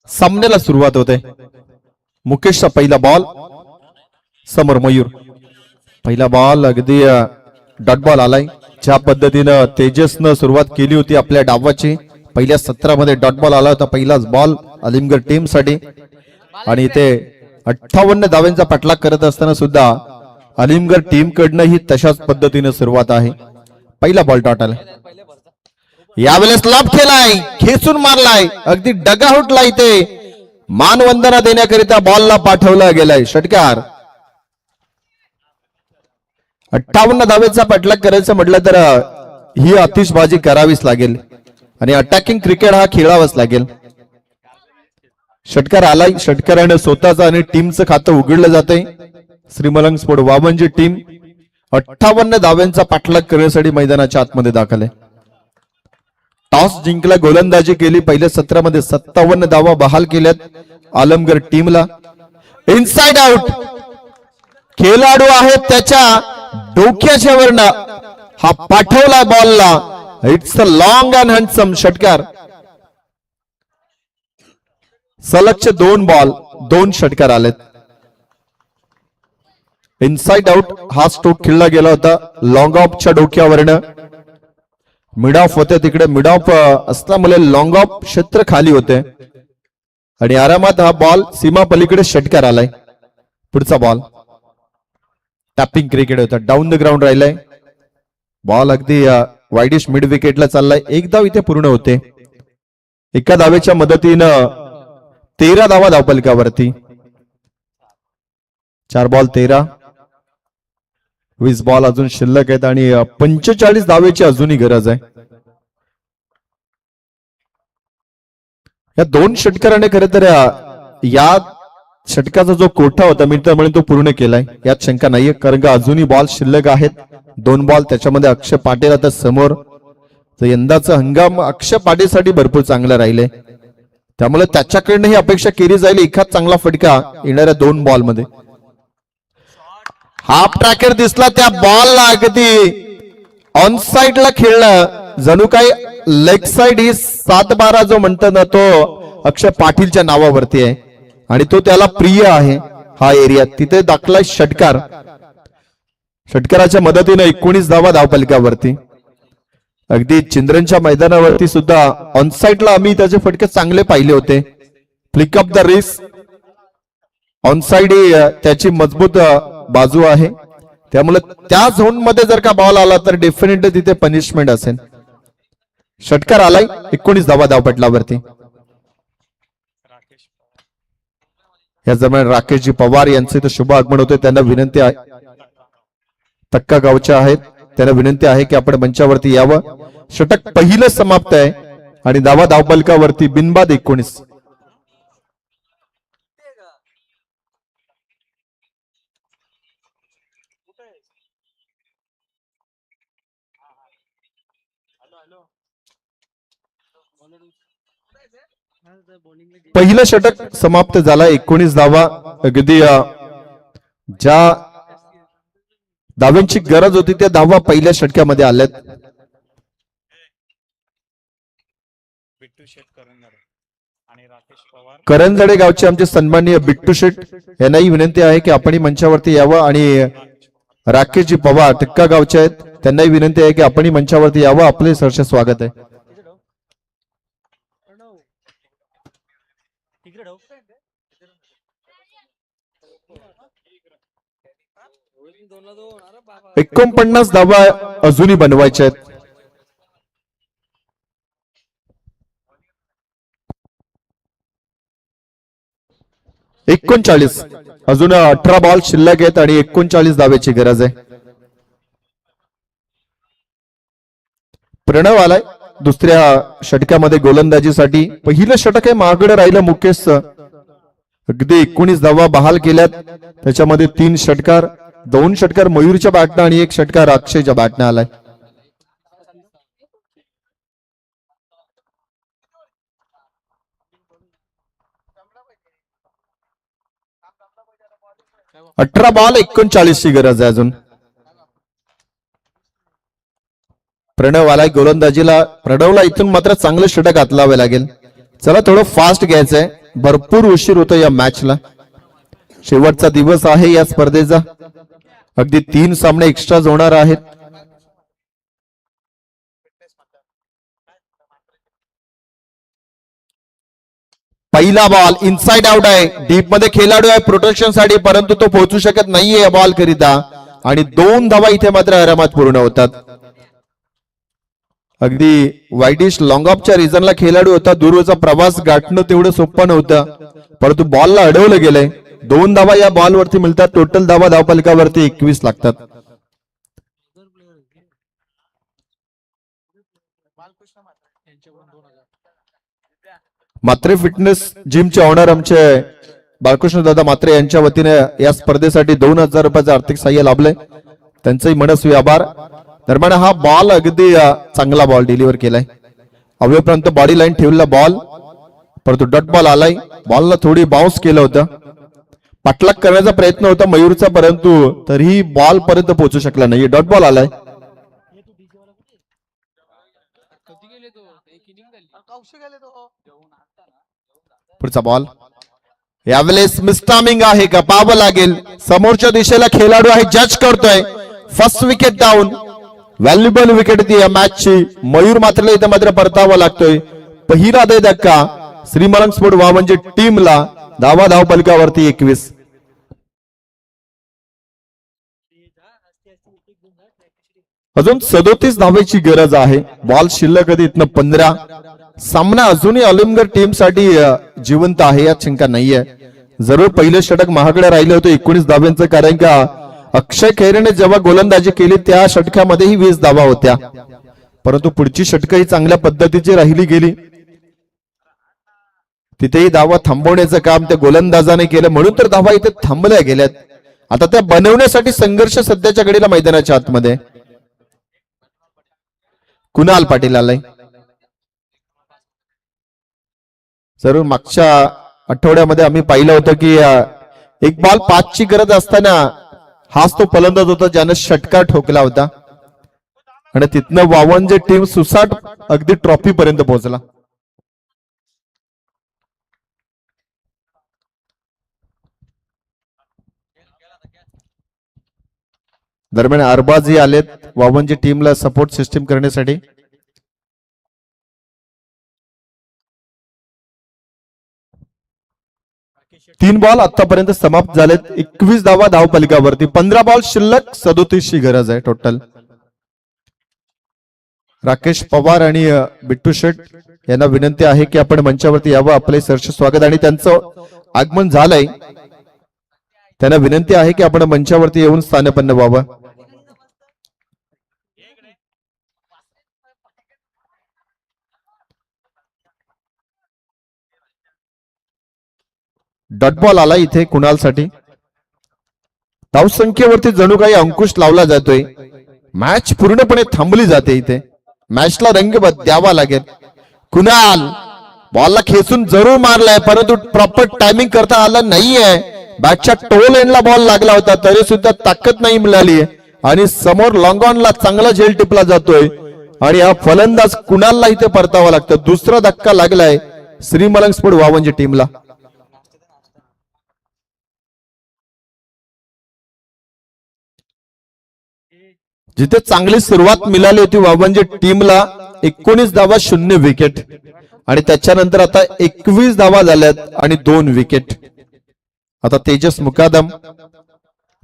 सामन्याला सुरुवात होते. मुकेशचा पहिला बॉल, समोर मयूर. पहिला बॉल अगदी डॉट बॉल आलाय. ज्या पद्धतीनं तेजसनं सुरुवात केली होती आपल्या डावाची, पहिल्या सत्रामध्ये डॉट बॉल आला होता पहिलाच बॉल अलिमगड टीम साठी. आणि ते 58 धावांचा पाठलाग करत असताना सुद्धा अलिमगड टीम कडनं ही तशाच पद्धतीने सुरुवात आहे. पहिला बॉल डॉट आला. यावेळेस लॉब केलाय, खेचून मारलाय, अगदी डगाहुटला इथे मानवंदना देण्याकरिता बॉलला पाठवला गेलाय. षटकार. 58 धावेचा पाठलाग करायचं म्हटलं तर ही आतिषबाजी करावीच लागेल आणि अटॅकिंग क्रिकेट हा खेळावाच लागेल. षटकार आलाय. षटकाराने स्वतःचं आणि टीमचं खातं उघडलं जातंय. श्रीमलंग स्पोर्ट वामनची टीम 58 धाव्यांचा पाठलाग करण्यासाठी मैदानाच्या आतमध्ये दाखल आहे. टॉस जिंकला, गोलंदाजी केली. पहिल्या सत्रामध्ये 57 धावा बहाल केल्यात आलमगड टीमला. Inside out. खेळाडू आहे त्याच्या डोक्याच्या वरनं हा पाठवला बॉलला. It's a long and handsome षटकार. सलगचे 2 बॉल 2 षटकार आलेत. इनसाइड आउट हा स्ट्रोक खेळला गेला होता लॉंग ऑफच्या डोक्यावरनं. मिड ऑफ होते तिकडे, मिड ऑफ असल्यामुळे लॉंग ऑफ क्षेत्र खाली होते आणि आरामात हा बॉल सीमा पलीकडे षटकार आलाय. पुढचा बॉल टॅपिंग क्रिकेट होता. डाऊन द ग्राउंड राहिलाय. बॉल अगदी वाईडिश मिड विकेटला चाललाय. एक धाव इथे पूर्ण होते. एका धावेच्या मदतीनं 13 धावा धावपलकावरती. 4 बॉल 13. 20 बॉल अजून शिल्लक आहेत आणि 45 धावेची अजूनही गरज आहे. या 2 षटकाराने खरं तर या षटकाचा जो कोठा होता मी तर म्हणून तो पूर्ण केलाय, यात शंका नाहीये. कारण का अजूनही बॉल शिल्लक आहेत. 2 बॉल त्याच्यामध्ये अक्षय पाटील आता समोर. तर यंदाचा हंगाम अक्षय पाटीलसाठी भरपूर चांगला राहिले, त्यामुळे त्याच्याकडनं ही अपेक्षा केली जाईल एखाद चांगला फटका येणाऱ्या 2 बॉल मध्ये. हाफ ट्रॅकर दिसला, त्या बॉलला अगदी ऑन साइडला खेळलं. जणू काही लेग साइड ही 7-12 जो म्हणतात ना तो अक्षय पाटीलच्या नावावरती आहे आणि तो त्याला प्रिय आहे. हा एरिया तिथे दाखलाय षटकार. षटकाराच्या मदतीने 19 धावा धावपलकावरती. अगदी चिंद्रनच्या मैदानावरती सुद्धा ऑन साइडला आम्ही त्याचे फटके चांगले पाहिले होते. Flick off the wrist on side ही त्याची मजबूत बाजू आहे, त्यामुळे त्या झोन मध्ये जर का बॉल आला तर डेफिनेटली तिथे पनिशमेंट असेल. षटकार आलाय. 19 धावा धावपटलावरती. या दरम्यान राकेशजी पवार यांचे तर शुभ आगमन होते. त्यांना विनंती आहे, तक्का गावच्या आहेत, त्यांना विनंती आहे की आपण मंचावरती यावं. षटक पहिलं समाप्त आहे आणि धावा धावपलकावरती बिनबाद 19. पहिलं षटक समाप्त झाला. 19 धावा. अगदी ज्या धाव्यांची गरज होती त्या धावा पहिल्या षटकामध्ये आल्यात. करंजडे गावचे आमचे सन्माननीय बिट्टू शेठ यांनाही विनंती आहे की आपण मंचावरती यावं आणि राकेशजी पवार टिक्का गावचे आहेत, त्यांनाही विनंती आहे की आपण मंचावरती यावं. आपले सहर्ष स्वागत आहे. एकोणपन्नास धावा अजूनही बनवायच्या आहेत. एकोणचाळीस अजून 18 बॉल शिल्लक आहेत आणि 39 धावेची गरज आहे. प्रणव आलाय दुसऱ्या षटकामध्ये गोलंदाजीसाठी. पहिलं षटक आहे महागडं राहिलं मुकेशचं. अगदी 19 धावा बहाल केल्यात, त्याच्यामध्ये 3 षटकार, 2 षटकार मयूरच्या बॅटनं आणि 1 षटकार अक्षयच्या बॅटनं आलाय. अठरा बॉल 39 ची गरज आहे अजून. प्रणव आलाय गोलंदाजीला. प्रणवला इथून मात्र चांगलं षटक हातलावे लागेल. चला थोडं फास्ट घ्यायचंय, भरपूर उशीर होतो या मॅचला. शेवटचा दिवस आहे या स्पर्धेचा. अगदी 3 सामने एक्स्ट्रा होणार आहेत. पहिला बॉल इनसाइड आउट आहे. डीप मध्ये खेळाडू आहे प्रोटेक्शन साठी, परंतु तो पोहोचू शकत नाहीये बॉल करिता आणि 2 धावा इथे मात्र आरामात पूर्ण होतात. अगदी वाईडिश लॉंग ऑफच्या रिझनला खेळाडू होता. दूरवरचा प्रवास गाठणं तेवढं सोपं नव्हतं, परंतु बॉलला अडवलं गेलंय. 2 धावा या बॉलवरती मिळतात. टोटल धावा धावफलकावरती 21 लागतात. मात्रे फिटनेस जिमचे ऑनर आमचे बाळकृष्ण दादा मात्रे यांच्या वतीने या स्पर्धेसाठी 2000 रुपयाचं आर्थिक सहाय्य लाभलंय. त्यांचंही मनस्वी आभार. दरम्यान हा बॉल अगदी चांगला बॉल डिलिव्हर केलाय. अवयवपर्यंत बॉडी लाईन ठेवलेला बॉल, परंतु डॉट बॉल आलाय. बॉलला थोडी बाउन्स केलं होतं. पाठलाग करण्याचा प्रयत्न होता मयूरचा, परंतु तरीही बॉल पर्यंत पोहोचू शकला नाही. डॉट बॉल आलाय. पुढचा बॉल यावेळेस मिस्टामिंग आहे का पाहावं लागेल. समोरच्या दिशेला खेळाडू आहे, जज करतोय. First wicket down. Valuable wicket ती या मॅचची. मयूर मात्र इथं मात्र परतावा लागतोय. पहिला दे धक्का श्रीमलंग स्पोर्ट वावंजी टीमला. धावा धावफलकावरती 21. अजून 37 धावेची गरज आहे. बॉल शिल्लक कधी इथनं 15. सामना अजूनही अलिमगड टीम साठी जिवंत आहे, यात शंका नाहीये. जरूर पहिलं षटक महागडे राहिलं होतं 19 धाव्यांचं, कारण का अक्षय खैरेने जेव्हा गोलंदाजी केली त्या षटकामध्येही 20 धावा होत्या, परंतु पुढची षटकही चांगल्या पद्धतीची राहिली गेली. तिथेही धावा थांबवण्याचं काम त्या गोलंदाजाने केलं, म्हणून तर धावा इथे थांबल्या गेल्यात. आता त्या बनवण्यासाठी संघर्ष सध्याच्या घडीला मैदानाच्या आतमध्ये. कुणाल पाटील आलाय. जरूर मागच्या आठवड्यामध्ये आम्ही पाहिलं होतं की एक बॉल 5 ची गरज असताना हाच तो फलंदाज होता ज्याने षटकार ठोकला होता आणि तिथनं वावंजे टीम सुसाट अगदी ट्रॉफी पर्यंत पोहोचला. दरम्यान अरबाजी आलेत वावंजे टीमला सपोर्ट सिस्टीम करण्यासाठी. तीन बॉल आतापर्यंत समाप्त झालेत. 21 धावा धावफलकावरती. 15 बॉल शिल्लक. 37 ची गरज आहे टोटल. राकेश पवार आणि बिट्टू शेठ यांना विनंती आहे की आपण मंचावरती यावं. आपले सहर्ष स्वागत आणि त्यांचं आगमन झालंय. त्यांना विनंती आहे की आपण मंचावरती येऊन स्थानपन्न व्हावं. डॉट बॉल आला इथे कुणालसाठी. धावसंख्येवरती जणू काही अंकुश लावला जातोय. मॅच पूर्णपणे थांबली जाते. इथे मॅचला रंग द्यावा लागेल. कुणाल बॉलला खेचून जरूर मारलाय, परंतु प्रॉपर टायमिंग करता आला नाहीये. बॅटच्या टोल एंडला बॉल लागला होता, तरी सुद्धा ताकद नाही मिळाली आणि समोर लॉंग ऑनला चांगला झेल टिपला जातोय आणि हा फलंदाज कुणालला इथे परतावा लागतं. दुसरा धक्का लागलाय श्रीमलंग स्पोर्ट वावंजी टीमला. जिथे चांगली सुरुवात मिळाली होती वावंजे टीमला. 19 धावा 0 विकेट आणि त्याच्यानंतर आता 21 धावा झाल्यात आणि 2 विकेट. आता तेजस मुकादम,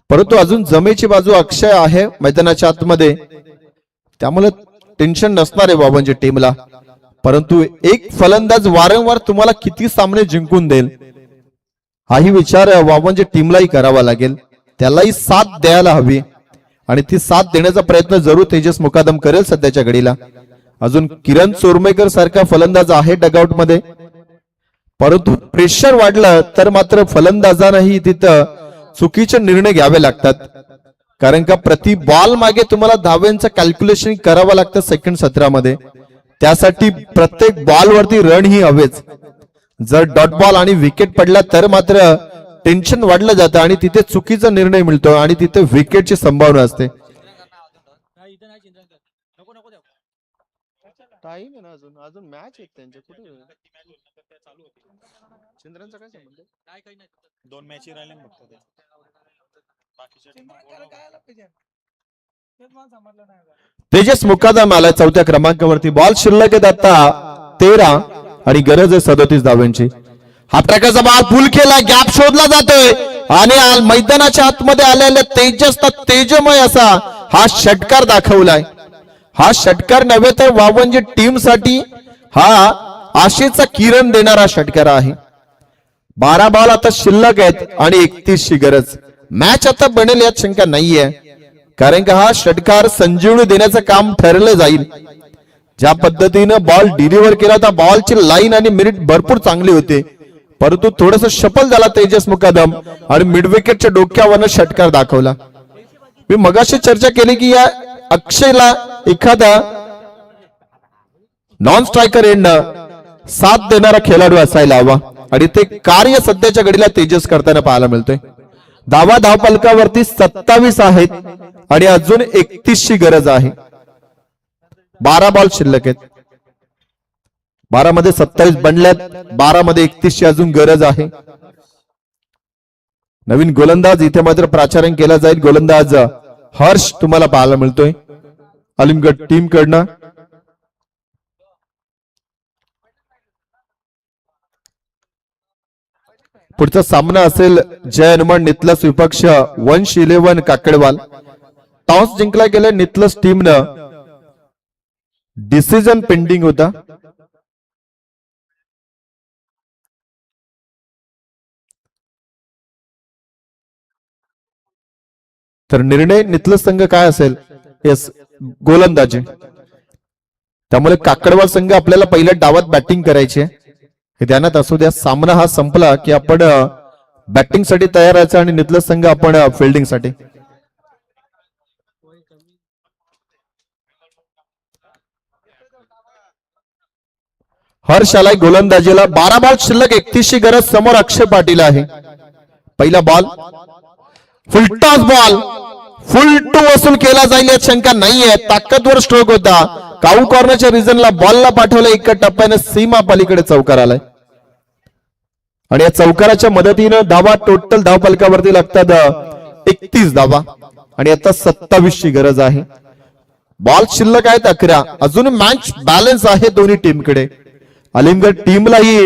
परंतु अजून जमेची बाजू अक्षय आहे मैदानाच्या आतमध्ये, त्यामुळे टेन्शन नसणार आहे वावंजे टीमला. परंतु एक फलंदाज वारंवार तुम्हाला किती सामने जिंकून देईल हाही विचार वावंजे टीमलाही करावा लागेल. त्यालाही साथ द्यायला हवी आणि ती साथ देण्याचा प्रयत्न जरूर तेजस मुकादम करेल सध्याच्या घडीला. अजून किरण चोरमेकर सारखा फलंदाज आहे डगआउट मध्ये, परंतु प्रेशर वाढलं तर मात्र फलंदाजांनाही तिथं चुकीचे निर्णय घ्यावे लागतात. कारण का प्रति बॉल मागे तुम्हाला धाव्यांचं कॅल्क्युलेशन करावं लागतं सेकंड सत्रामध्ये. त्यासाठी प्रत्येक बॉलवरती रन ही हवेच. जर डॉट बॉल आणि विकेट पडला तर मात्र टेन्शन वाढलं जातं आणि तिथे चुकीचा निर्णय मिळतो आणि तिथे विकेटची संभावना असते. टाइम आहे ना अजून अजून मॅच आहे त्यांच्या कुठे चंद्रांचा काय संबंध दोन मॅच राहिले फक्त ते. तेजस मुकादम आला चौथ्या क्रमांकावरती बॉल शिल्लक आहेत आता 13 आणि गरज आहे 37 धावांची. हा ट्रॅकरचा बॉल फुल केला गॅप शोधला जातोय आणि मैदानाच्या आतमध्ये आलेल्या तेजसचा तेजमय असा हा षटकार दाखवलाय. हा षटकार नव्हे तर वावंजी टीम साठी हा आशेचा किरण देणारा षटकार आहे. 12 बॉल आता शिल्लक आहेत आणि 31 ची गरज. मॅच आता बनेल यात शंका नाहीये कारण का हा षटकार संजीवनी देण्याचं काम ठरलं जाईल. ज्या पद्धतीनं बॉल डिलिव्हर केला होता बॉलची लाईन आणि मिनिट भरपूर चांगली होते परंतु थोडस सफल झाला तेजस मुकादम आणि मिडविकेटच्या डोक्यावरनं षटकार दाखवला. मी मगाशी चर्चा केली की या अक्षयला एखादा नॉन स्ट्रायकर एंडनं साथ देणारा खेळाडू असायला हवा आणि ते कार्य सध्याच्या घडीला तेजस करताना पाहायला मिळतोय. धावा धावफलकावरती 27 आहेत आणि अजून 31 ची गरज आहे. 12 बॉल शिल्लक आहेत. 12 मध्ये 27 बनल्यात 12 मध्ये 31 ची अजून गरज आहे. नवीन गोलंदाज इथे मात्र प्राचार्य केला जाईल. गोलंदाज हर्ष तुम्हाला पाहायला मिळतोय अलिमगड टीम कडनं. पुढचा सामना असेल जय हनुमान नितलस विपक्ष वंश 11 काकडेवाल. टॉस जिंकला गेला नितलस टीमनं. डिसिजन पेंडिंग होता. तर निर्णय नितलस संघ काय असेल येस गोलंदाजी. त्यामुळे काकडवाल संघ आपल्याला पहिल्या डावात बॅटिंग करायची आहे हे ध्यानात असू द्या. सामना हा संपला की आपण बॅटिंग साठी तयार राहायचं आणि नितलस संघ आपण फिल्डिंग साठी. हर्ष आलाय गोलंदाजीला. 12 बॉल शिल्लक 31 ची गरज. समोर अक्षय पाटील आहे. पहिला ball full toss ball full to वसूल केला जाईल यात शंका नाहीये. ताकदवर स्ट्रोक होता. काऊ कॉर्नरच्या रिजनला बॉलला पाठवलं एका टप्प्याने सीमा पलीकडे चौकार आलाय आणि या चौकाराच्या मदतीनं धावा टोटल धावफलकावरती लागतात 31 धावा आणि आता 27 ची गरज आहे. बॉल शिल्लक आहेत 11. अजून मॅच बॅलन्स आहे दोन्ही टीमकडे. अलिमगड टीमलाही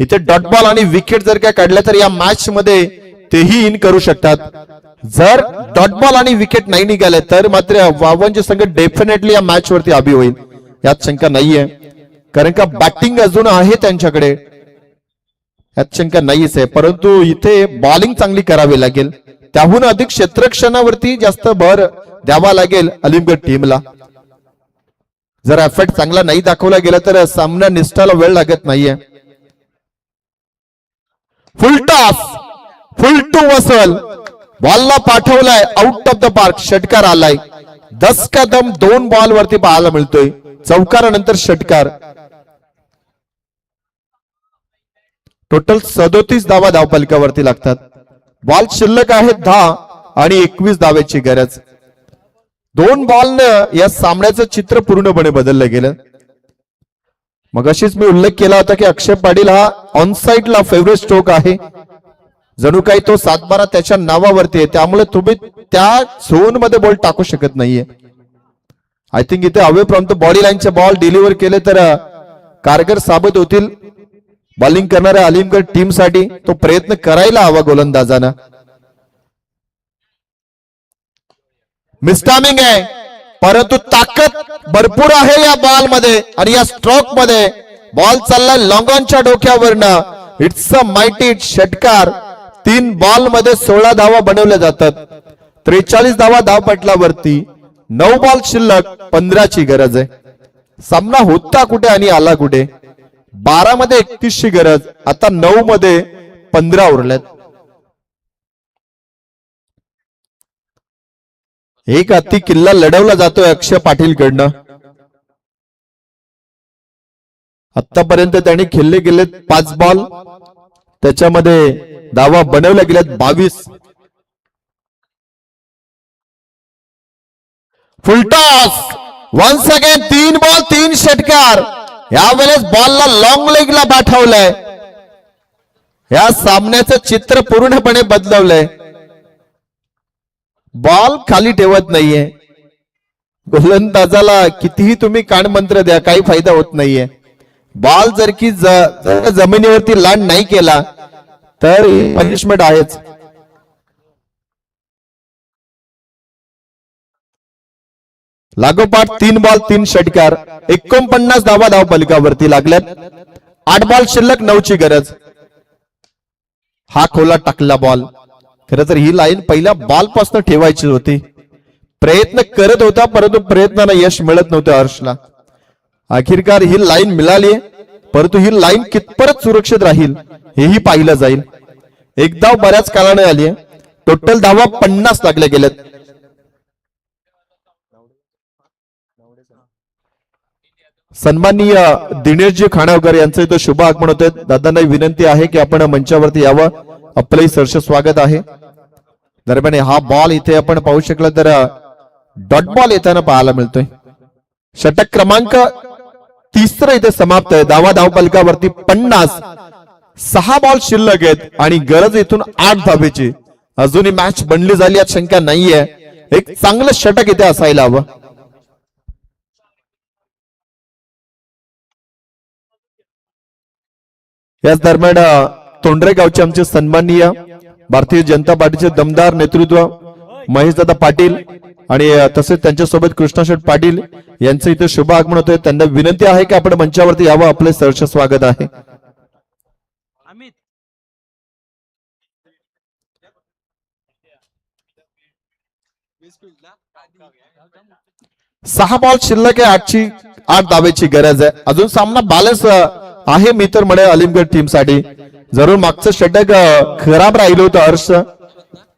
इथे डॉट बॉल आणि विकेट जर काय काढल्या तर या मॅच मध्ये तेही इन करू शकतात. जर डॉट बॉल आणि विकेट नाही निघाले तर मात्र वावंजी संघ डेफिनेटली या मॅच वरती आभी होईल यात शंका नाहीये कारण का बॅटिंग अजून आहे त्यांच्याकडे यात शंका नाहीच आहे. परंतु इथे बॉलिंग चांगली करावी लागेल. त्याहून अधिक क्षेत्ररक्षणावरती जास्त भर द्यावा लागेल अलिमगड टीमला. जर एफर्ट चांगला नाही दाखवला गेला तर सामना निष्ठाला वेळ लागत नाहीये. फुल टॉस फुल टू वसल बॉलला पाठवलाय आउट ऑफ द पार्क. षटकार आलाय. 10 का दम 2 बॉल वरती पाहायला मिळतोय. चौकारानंतर षटकार. टोटल 37 धावा धावफलकावरती लागतात. बॉल शिल्लक आहेत 10 आणि 21 धावेची गरज. 2 बॉलनं या सामन्याचं चित्र पूर्णपणे बदललं गेलं. मग अशीच मी उल्लेख केला होता की अक्षय पाटील हा ऑन साइडला फेवरेट स्ट्रोक आहे. जणू काही तो 7-12 त्याच्या नावावरती आहे त्यामुळे तुम्ही त्या झोन मध्ये बॉल टाकू शकत नाहीये. आय थिंक इथे अवे फ्रॉम द बॉडी लाईनचे बॉल डिलिव्हर केले तर कारगर साबित होतील बॉलिंग करणाऱ्या अलिमगड टीम साठी. तो प्रयत्न करायला हवा गोलंदाजानं. मिसटायमिंग आहे परंतु ताकद भरपूर आहे या बॉल मध्ये आणि या स्ट्रोक मध्ये. बॉल चालला लॉंग ऑनच्या डोक्यावरनं. इट्स अ माइटी षटकार. 3 बॉल मध्ये 16 धावा बनवल्या जातात. 43 धावा धावपटलावरती. 9 बॉल शिल्लक 15 ची गरज आहे. सामना होता कुठे आणि आला कुठे. 12 मध्ये 31 ची गरज. आता 9 मध्ये 15 उरल्यात. एक हत्ती किल्ला लढवला जातोय अक्षय पाटील कडनं. आतापर्यंत त्यांनी खेळले गेलेत 5 बॉल त्याच्यामध्ये धावा बनवल्या गेल्यात 22. फुलटॉस वन्स अगेन 3 बॉल 3 षटकार. यावेळेस बॉलला लॉंग लेगला पाठवलंय. या सामन्याचं चित्र पूर्णपणे बदलवलंय. बॉल खाली ठेवत नाहीये. गोलंदाजाला कितीही तुम्ही कानमंत्र द्या, काही फायदा होत नाहीये. बॉल जर की जमिनीवरती लँड नाही केला तर पनिशमेंट आहेच. लागोपाठ 3 बॉल 3 षटकार. 49 धावा धाव फलकावरती लागल्यात. 8 बॉल शिल्लक, 9 ची गरज. हा खोला टाकला बॉल. खरं तर ही लाईन पहिल्या बॉल पासून ठेवायची होती. प्रयत्न करत होता परंतु प्रयत्नाला यश मिळत नव्हतं हर्षला. अखेरकार ही लाईन मिळाली, परंतु ही लाईन कितपत सुरक्षित राहील हेही पाहिलं जाईल. एक धाव बऱ्याच काळाने आली आहे. टोटल धावा 50 लागल्या गेल्यात. सन्माननीय दिनेशजी खानावकर यांचं इथं शुभ आगमन होते. दादांना विनंती आहे की आपण मंचावरती यावं. आपलंही सहर्ष स्वागत आहे. दरम्यान हा बॉल इथे आपण पाहू शकला तर डॉट बॉल येताना पाहायला मिळतोय. षटक क्रमांक 3 इथे समाप्त आहे. धावा धाव फलकावरती 50. 6 बॉल शिल्लक आहेत आणि गरज इथून 8 धावेची. अजूनही मॅच बनली झाली यात शंका नाहीये. एक चांगलं षटक इथे असायला हवं. याच दरम्यान तोंडरे गावचे आमचे सन्माननीय भारतीय जनता पार्टीचे दमदार नेतृत्व महेशदादा पाटील आणि तसेच त्यांच्यासोबत कृष्णाशेठ पाटील यांचं इथे शुभ आगमन होतंय. त्यांना विनंती आहे की आपण मंचावरती यावं. आपले सहर्ष स्वागत आहे. 6 बॉल शिल्लक आहे. 8 धावेची गरज आहे. अजून सामना बॅलन्स आहे मी तर म्हणे अलिमगड टीम साठी. जरूर मागचं षटक खराब राहिलं होतं हर्ष.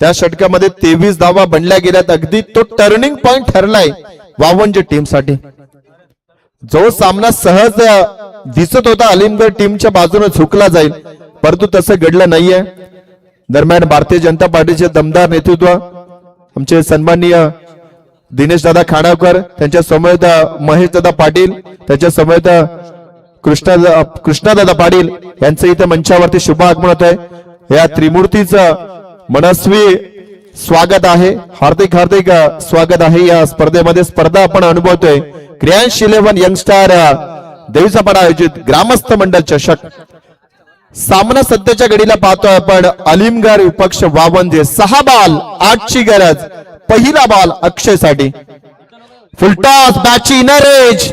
त्या षटकामध्ये 23 धावा बनल्या गेल्यात. अगदी तो टर्निंग पॉइंट ठरलाय 52 टीम साठी. जो सामना सहज दिसत होता अलिमगड टीमच्या बाजूने झुकला जाईल, परंतु तसं घडलं नाहीये. दरम्यान भारतीय जनता पार्टीचे दमदार नेतृत्व आमचे सन्माननीय दिनेश दादा खानावकर, त्यांच्या समवेत महेश दादा पाटील, त्याच्या समवेत कृष्णादादा पाटील यांचं इथे मंचावरती शुभ आगमन होत आहे. या त्रिमूर्तीचं मनस्वी स्वागत आहे. हार्दिक हार्दिक स्वागत आहे. या स्पर्धेमध्ये स्पर्धा आपण अनुभवतोय क्रियांश 11 यंगस्टार देवीचापाडा आयोजित ग्रामस्थ मंडळ चषक. सामना सध्याच्या घडीला पाहतोय आपण अलिमगड विपक्ष 52. 6 बॉल 8 ची गरज. पहिला बॉल अक्षय साठी. फुलटॉस बॅची इनर एज.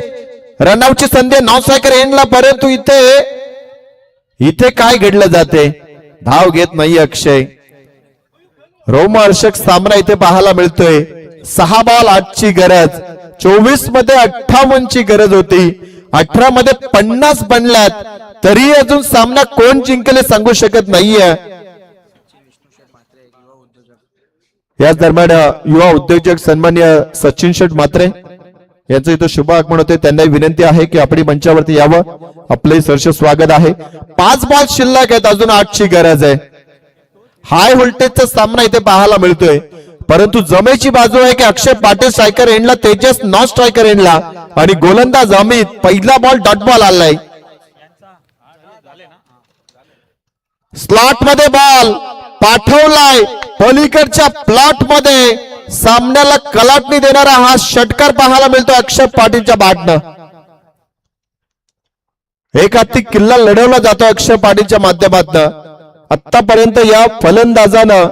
रनआउटची संधी नॉन स्ट्रायकर एंडला, परंतु इथे काय घडलं जाते, धाव घेत नाही अक्षय. रोमहर्षक सामना इथे पाहायला मिळतोय. 6 बॉल 8 ची गरज. 24 मध्ये 58 ची गरज होती. 18 मध्ये 50 बनल्यात. तरी अजून सामना कोण जिंकले सांगू शकत नाहीये. याच दरम्यान युवा उद्योजक सन्मान्य सचिन शेठ म्हात्रे यांचं इथं शुभ आगमन होते. त्यांना विनंती आहे की आपण मंचावरती यावं. आपले सहर्ष स्वागत आहे. 5 बॉल शिल्लक आहेत. अजून 8 ची गरज आहे. हाय व्होल्टेजचा सामना इथे पाहायला मिळतोय, परंतु जमेची बाजू आहे की अक्षय पाटील स्ट्रायकर एंडला, तेजस नॉन स्ट्रायकर एंडला आणि गोलंदाज अमित. पहिला बॉल डॉट बॉल आलाय. स्लॉट मध्ये बॉल पाठवलाय. पलीकडच्या प्लॉट मध्ये सामन्याला कलाटणी देणारा हा षटकार पाहायला मिळतो अक्षय पाटीलच्या बॅटनं. एक हाती किल्ला लढवला जातो अक्षय पाटीलच्या माध्यमातून. आतापर्यंत या फलंदाजानं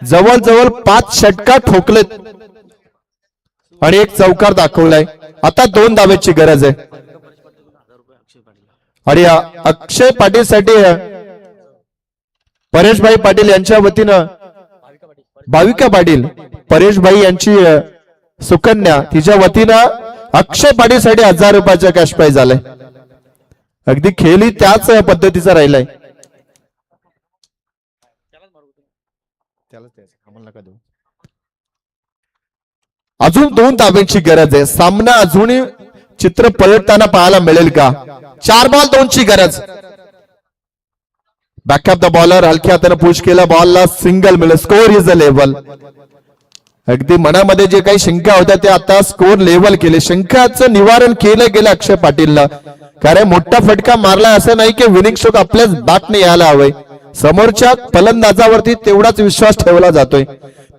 जवळजवळ 5 षटकार ठोकलेत आणि एक चौकार दाखवलाय. आता 2 धावेची गरज आहे आणि अक्षय पाटील साठी परेशभाई पाटील यांच्या वतीनं भाविका पाटील, परेशभाई यांची सुकन्या, तिच्या वतीनं अक्षय पाटील साठी 1000 रुपयाचा कॅश प्राइज झालाय. अगदी खेळी त्याच पद्धतीचा राहिलाय. अजून 2 धाब्यांची गरज आहे. सामना अजूनही चित्र पलटताना पाहायला मिळेल का. 4 बॉल 2 ची गरज. बॅकअप द बॉलर हलक्या हाताने पुश केला. बॉलला सिंगल मिळेल. Score is a level. अगदी मनामध्ये जे काही शंका होत्या ते आता स्कोर लेवल केले. शंकाचं निवारण केलं गेलं अक्षय पाटीलला. कारण मोठा फटका मारला असं नाही की विनिंग स्ट्रोक आपल्याच बॅटने यायला हवंय. समोरच्या फलंदाजावरती तेवढाच विश्वास ठेवला जातोय.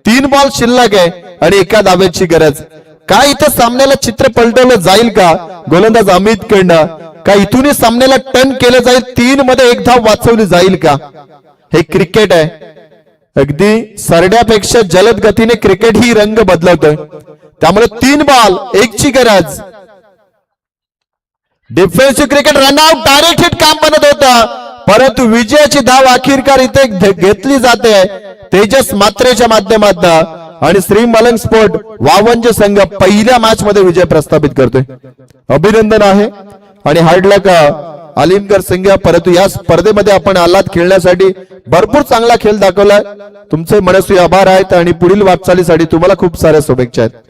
3 बॉल शिल्लक आहे आणि एका धाब्याची गरज. काय इथं सामन्याला चित्र पलटवलं जाईल का गोलंदाज अमित कडनं? का इथूनही सामन्याला टर्न केलं जाईल? 3 मध्ये एक धाव वाचवली जाईल का? हे क्रिकेट आहे. अगदी सरड्यापेक्षा जलद गतीने क्रिकेट ही रंग बदलवतोय. त्यामुळे 3 बॉल 1 ची गरज. Defensive cricket run out direct hit काम बनत होता, परंतु विजयाची धाव अखेरकार इथे घेतली जाते तेजस मात्रेच्या माध्यमातून. आणि श्री मलंग स्पोर्ट वावंज संघ पहिल्या मॅच मध्ये विजय प्रस्थापित करतोय. अभिनंदन आहे आणि हार्ड लक आलिमगर संघ. परंतु या स्पर्धेमध्ये आपण आलात खेळण्यासाठी. भरपूर चांगला खेळ दाखवलाय. तुमचे मनस्वी आभार आहेत आणि पुढील वाटचालीसाठी तुम्हाला खूप साऱ्या शुभेच्छा आहेत.